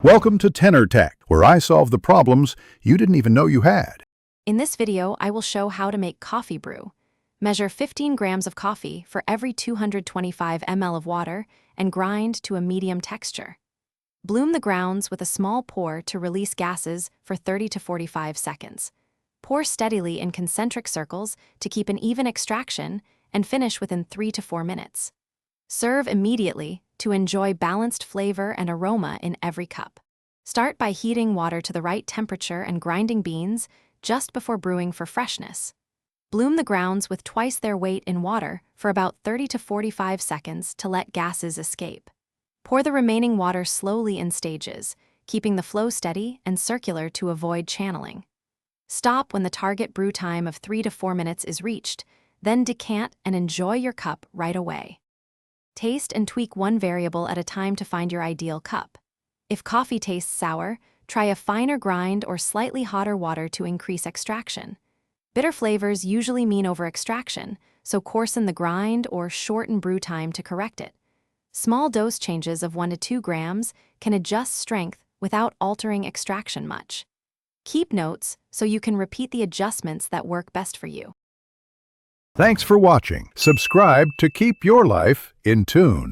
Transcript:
Welcome to Tenor Tech, where I solve the problems you didn't even know you had. In this video, I will show how to make coffee brew. Measure 15 grams of coffee for every 225 ml of water and grind to a medium texture. Bloom the grounds with a small pour to release gases for 30 to 45 seconds. Pour steadily in concentric circles to keep an even extraction and finish within 3 to 4 minutes. Serve immediately to enjoy balanced flavor and aroma in every cup. Start by heating water to the right temperature and grinding beans just before brewing for freshness. Bloom the grounds with twice their weight in water for about 30 to 45 seconds to let gases escape. Pour the remaining water slowly in stages, keeping the flow steady and circular to avoid channeling. Stop when the target brew time of 3 to 4 minutes is reached, then decant and enjoy your cup right away. Taste and tweak one variable at a time to find your ideal cup. If coffee tastes sour, try a finer grind or slightly hotter water to increase extraction. Bitter flavors usually mean over-extraction, so coarsen the grind or shorten brew time to correct it. Small dose changes of 1 to 2 grams can adjust strength without altering extraction much. Keep notes so you can repeat the adjustments that work best for you. Thanks for watching. Subscribe to keep your life in tune.